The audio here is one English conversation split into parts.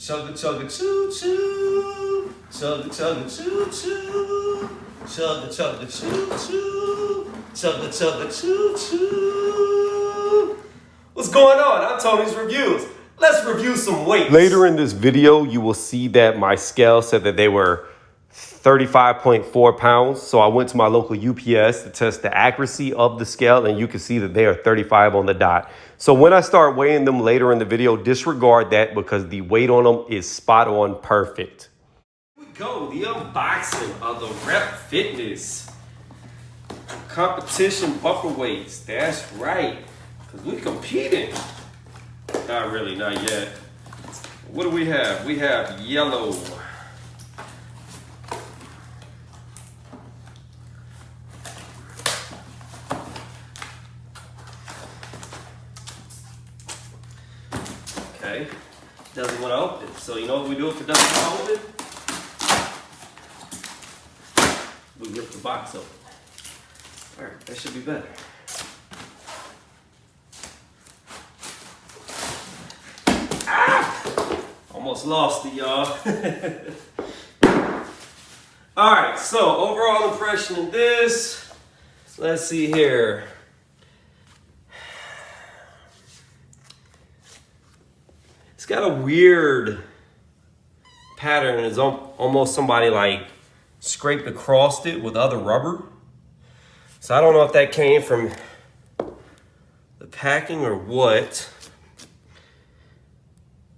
Chugga chugga choo choo. Chugga chugga choo choo. Chugga chugga choo choo. Chugga chugga choo choo. What's going on? I'm Tony's Reviews. Let's review some weights. Later in this video, you will see that my scale said that they were 35.4 pounds. So I went to my local UPS to test the accuracy of the scale, and you can see that they are 35 on the dot. So when I start weighing them later in the video, disregard that because the weight on them is spot on perfect. Here we go, the unboxing of the Rep Fitness competition buffer weights. That's right, because we competing. Not really, not yet. What do we have? We have yellow. Okay, doesn't want to open. So you know what we do if it doesn't want to open? We rip the box open. All right, that should be better. Almost lost it, y'all. All right, so overall impression of this. Let's see here. It's got a weird pattern. It's almost somebody like scraped across it with other rubber. So I don't know if that came from the packing or what.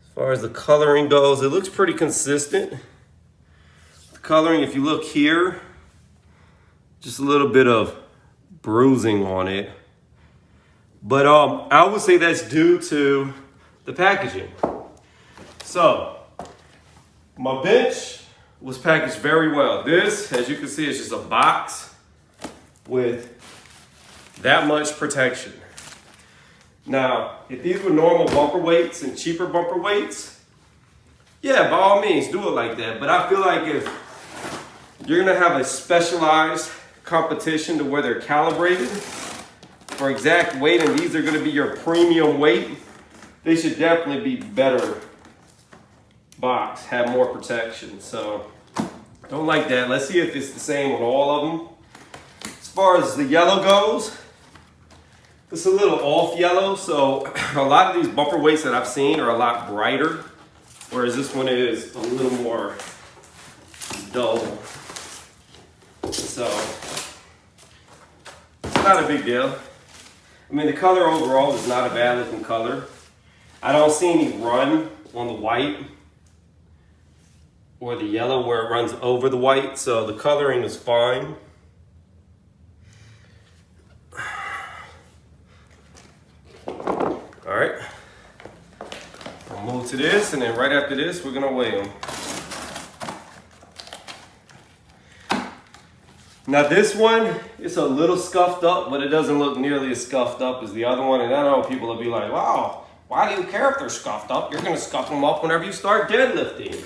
As far as the coloring goes, it looks pretty consistent. The coloring, if you look here, just a little bit of bruising on it. But I would say that's due to the packaging. So, my bench was packaged very well. This, as you can see, is just a box with that much protection. Now, if these were normal bumper weights and cheaper bumper weights, yeah, by all means, do it like that. But I feel like if you're gonna have a specialized competition to where they're calibrated for exact weight, and these are gonna be your premium weight, they should definitely be better box, have more protection. So, don't like that. Let's see if it's the same with all of them. As far as the yellow goes, it's a little off yellow, so a lot of these bumper weights that I've seen are a lot brighter, whereas this one is a little more dull. So, it's not a big deal. I mean, the color overall is not a bad looking color. I don't see any run on the white or the yellow where it runs over the white, so the coloring is fine. All right, I'll move to this, and then right after this, we're gonna weigh them. Now this one, it's a little scuffed up, but it doesn't look nearly as scuffed up as the other one. And I know people will be like, wow, why do you care if they're scuffed up? You're gonna scuff them up whenever you start deadlifting.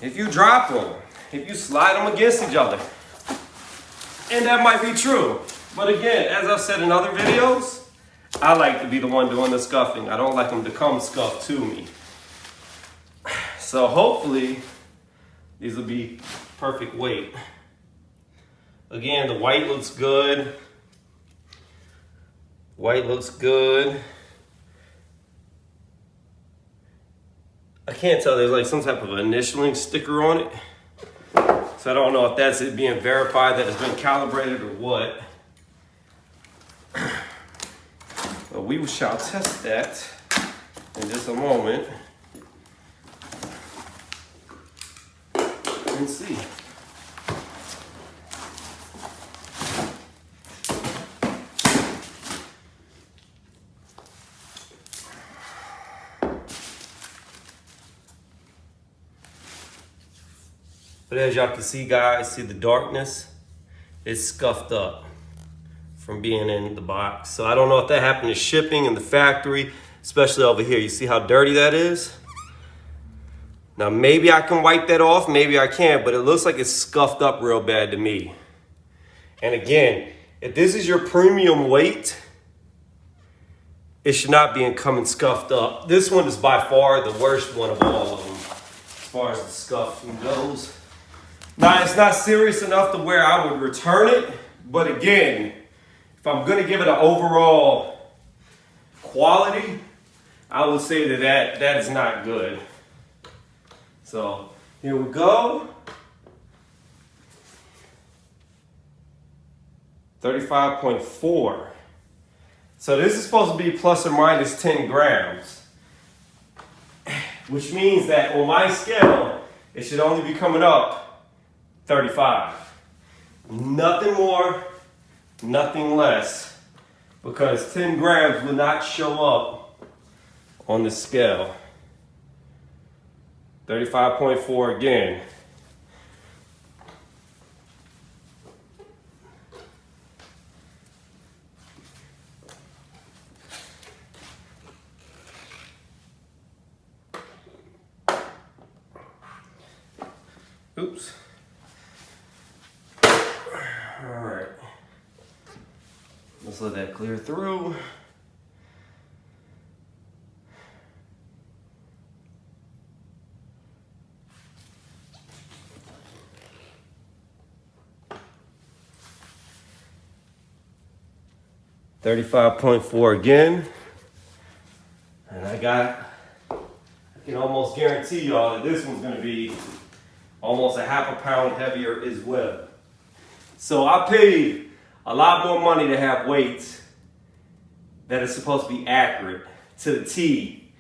If you drop them, if you slide them against each other. And that might be true. But again, as I've said in other videos, I like to be the one doing the scuffing. I don't like them to come scuffed to me. So hopefully, these will be perfect weight. Again, the white looks good. White looks good. I can't tell, there's like some type of initialing sticker on it. So I don't know if that's it being verified that it's been calibrated or what. But we shall test that in just a moment and see. But as y'all can see, guys, see the darkness? It's scuffed up from being in the box. So I don't know if that happened to shipping in the factory, especially over here. You see how dirty that is? Now maybe I can wipe that off, maybe I can't, but it looks like it's scuffed up real bad to me. And again, if this is your premium weight, it should not be coming scuffed up. This one is by far the worst one of all of them as far as the scuffing goes. Now, it's not serious enough to where I would return it, but again, if I'm gonna give it an overall quality, I would say that is not good. So here we go. 35.4. So this is supposed to be plus or minus 10 grams, which means that on my scale, it should only be coming up 35. Nothing more, nothing less, because 10 grams will not show up on the scale. 35.4 again. Oops. All right. Let's let that clear through. $35.4 again. And I can almost guarantee y'all that this one's gonna be almost a half a pound heavier as well. So I paid a lot more money to have weights that are supposed to be accurate to the T.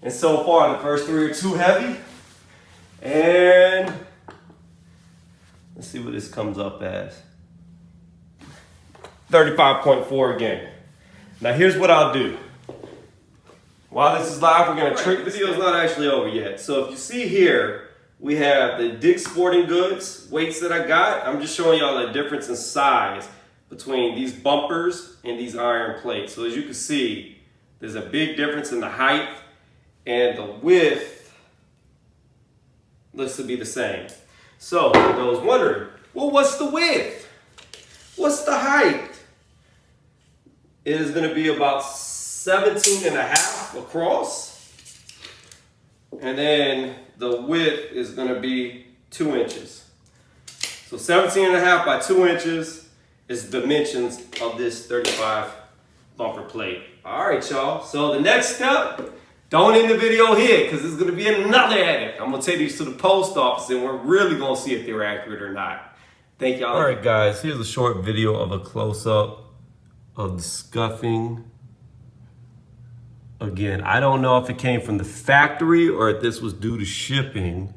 And so far, the first three are too heavy. And let's see what this comes up as. 35.4 again. Now here's what I'll do. While this is live, we're gonna trick. The video's not actually over yet. So if you see here, we have the Dick's Sporting Goods weights that I got. I'm just showing y'all the difference in size between these bumpers and these iron plates. So as you can see, there's a big difference in the height, and the width looks to be the same. So for those wondering, well, what's the width? What's the height? It is gonna be about 17 and a half across. And then the width is gonna be 2 inches. So 17 and a half by 2 inches is the dimensions of this 35 bumper plate. All right, y'all. So the next step, don't end the video here because there's gonna be another edit. I'm gonna take these to the post office and we're really gonna see if they're accurate or not. Thank y'all. All right, guys, here's a short video of a close-up of the scuffing. Again, I don't know if it came from the factory or if this was due to shipping,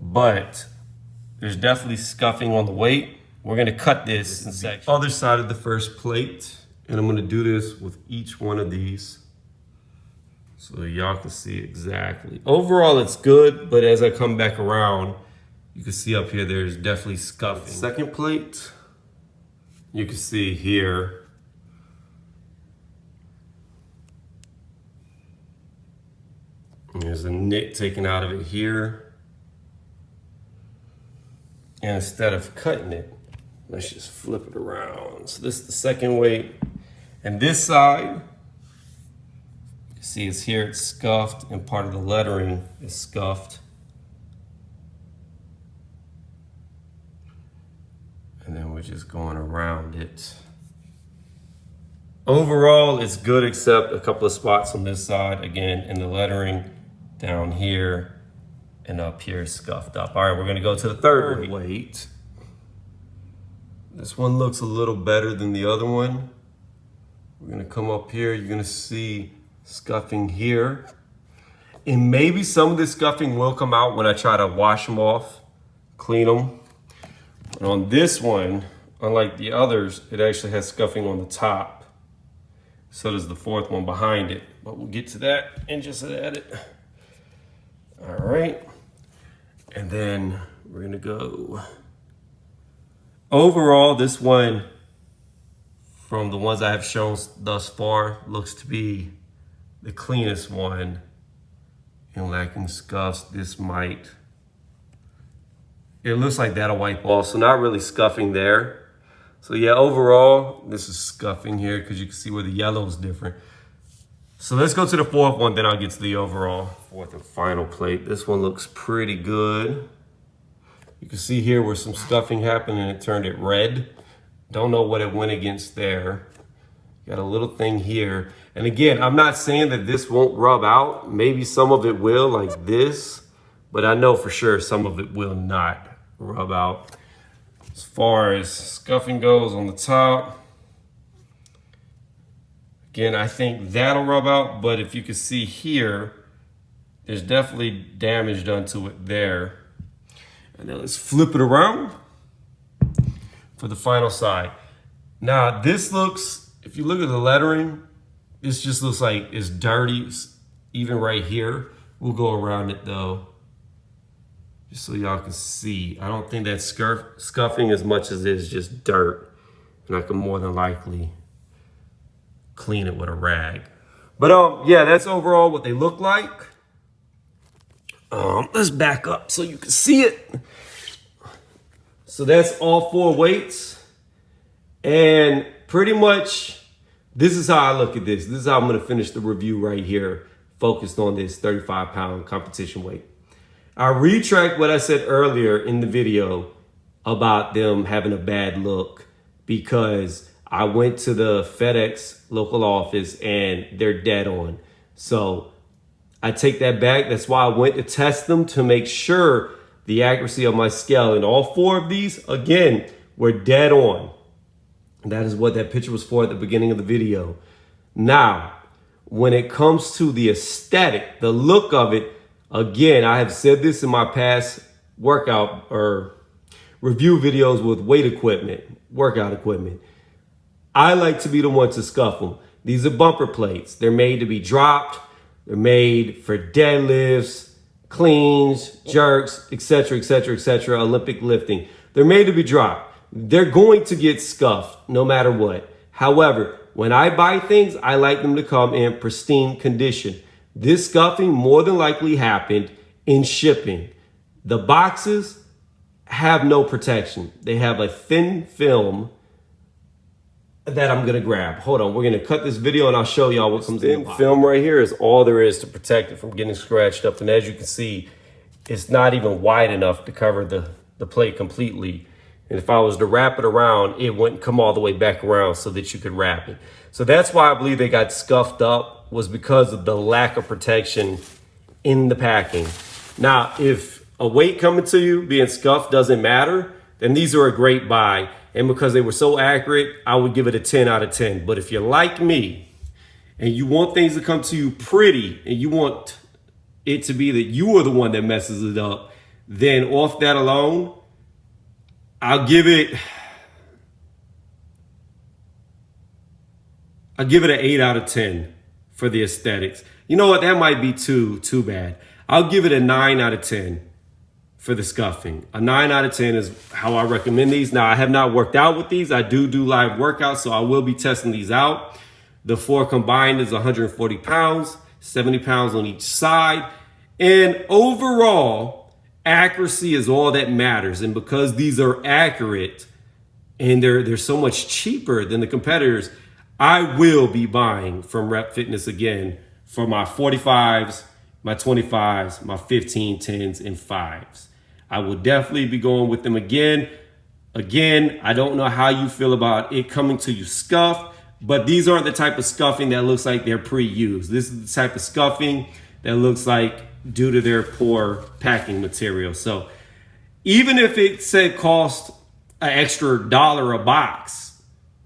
but there's definitely scuffing on the weight. We're gonna cut this in sections. Other side of the first plate, and I'm gonna do this with each one of these so y'all can see exactly. Overall, it's good, but as I come back around, you can see up here, there's definitely scuffing. Second plate, you can see here, there's a nick taken out of it here. And instead of cutting it, let's just flip it around. So this is the second weight. And this side, you can see it's here, it's scuffed, and part of the lettering is scuffed. And then we're just going around it. Overall, it's good except a couple of spots on this side, again, and the lettering down here and up here scuffed up. All right, we're gonna go to the third weight. This one looks a little better than the other one. We're gonna come up here, you're gonna see scuffing here. And maybe some of this scuffing will come out when I try to wash them off, clean them. But on this one, unlike the others, it actually has scuffing on the top. So does the fourth one behind it. But we'll get to that in just an edit. All right. And then we're gonna go. Overall, this one, from the ones I have shown thus far, looks to be the cleanest one. And lacking scuffs, this might. It looks like that'll wipe off, so not really scuffing there. So yeah, overall, this is scuffing here because you can see where the yellow is different. So let's go to the fourth one, then I'll get to the overall fourth and final plate. This one looks pretty good. You can see here where some scuffing happened and it turned it red. Don't know what it went against there. Got a little thing here. And again, I'm not saying that this won't rub out. Maybe some of it will, like this, but I know for sure some of it will not rub out. As far as scuffing goes on the top, again, I think that'll rub out, but if you can see here, there's definitely damage done to it there. And then let's flip it around for the final side. Now this looks, if you look at the lettering, this just looks like it's dirty, even right here. We'll go around it though, just so y'all can see. I don't think that's scuffing as much as it is just dirt. And I can more than likely clean it with a rag. But yeah, that's overall what they look like. Let's back up so you can see it. So that's all 4 weights. And pretty much, this is how I look at this. This is how I'm gonna finish the review right here, focused on this 35-pound competition weight. I retract what I said earlier in the video about them having a bad look because I went to the FedEx local office and they're dead on. So I take that back. That's why I went to test them to make sure the accuracy of my scale. And all 4 of these, again, were dead on. And that is what that picture was for at the beginning of the video. Now, when it comes to the aesthetic, the look of it, again, I have said this in my past workout or review videos with weight equipment, workout equipment. I like to be the one to scuff them. These are bumper plates. They're made to be dropped. They're made for deadlifts, cleans, jerks, etc., etc., etc., Olympic lifting. They're made to be dropped. They're going to get scuffed no matter what. However, when I buy things, I like them to come in pristine condition. This scuffing more than likely happened in shipping. The boxes have no protection. They have a thin film that I'm gonna grab. Hold on, we're gonna cut this video and I'll show y'all what comes in. Film right here is all there is to protect it from getting scratched up. And as you can see, it's not even wide enough to cover the plate completely. And if I was to wrap it around, it wouldn't come all the way back around so that you could wrap it. So that's why I believe they got scuffed up, was because of the lack of protection in the packing. Now, if a weight coming to you being scuffed doesn't matter, then these are a great buy. And because they were so accurate, I would give it a 10 out of 10. But if you're like me and you want things to come to you pretty and you want it to be that you are the one that messes it up, then off that alone, I'll give it an 8 out of 10 for the aesthetics. You know what? That might be too bad. I'll give it a 9 out of 10 for the scuffing. A 9 out of 10 is how I recommend these. Now, I have not worked out with these. I do live workouts, so I will be testing these out. The 4 combined is 140 pounds, 70 pounds on each side. And overall, accuracy is all that matters. And because these are accurate and they're so much cheaper than the competitors, I will be buying from Rep Fitness again for my 45s, my 25s, my 15, 10s, and 5s. I will definitely be going with them again. Again, I don't know how you feel about it coming to you scuffed, but these aren't the type of scuffing that looks like they're pre-used. This is the type of scuffing that looks like due to their poor packing material. So even if it said cost an extra $1 a box,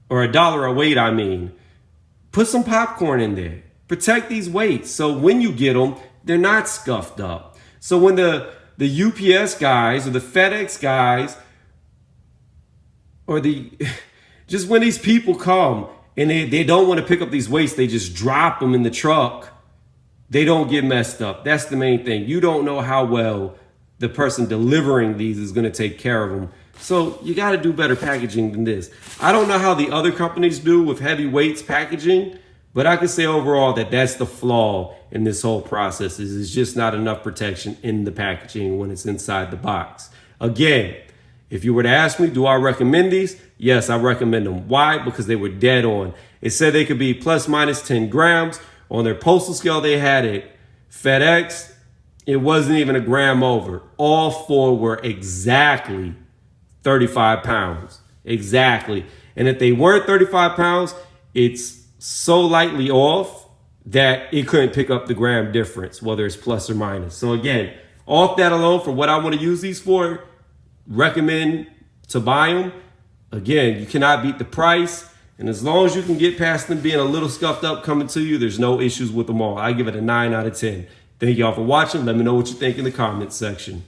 or $1 a weight, I mean, put some popcorn in there. Protect these weights so when you get them, they're not scuffed up. So when the UPS guys or the FedEx guys or just when these people come and they don't want to pick up these weights, they just drop them in the truck, they don't get messed up. That's the main thing. You don't know how well the person delivering these is going to take care of them. So you got to do better packaging than this. I don't know how the other companies do with heavy weights packaging, but I can say overall that that's the flaw in this whole process. Is just not enough protection in the packaging when it's inside the box. Again, If you were to ask me, do I recommend these? Yes, I recommend them. Why? Because they were dead on. It said they could be plus minus 10 grams. On their postal scale, they had it. FedEx, it wasn't even a gram over. All four were exactly 35 pounds. Exactly. And if they weren't 35 pounds, it's so lightly off that it couldn't pick up the gram difference, whether it's plus or minus. So again, off that alone, for what I want to use these for, recommend to buy them. Again, you cannot beat the price. And as long as you can get past them being a little scuffed up coming to you, there's no issues with them all. I give it a 9 out of 10. Thank y'all for watching. Let me know what you think in the comments section.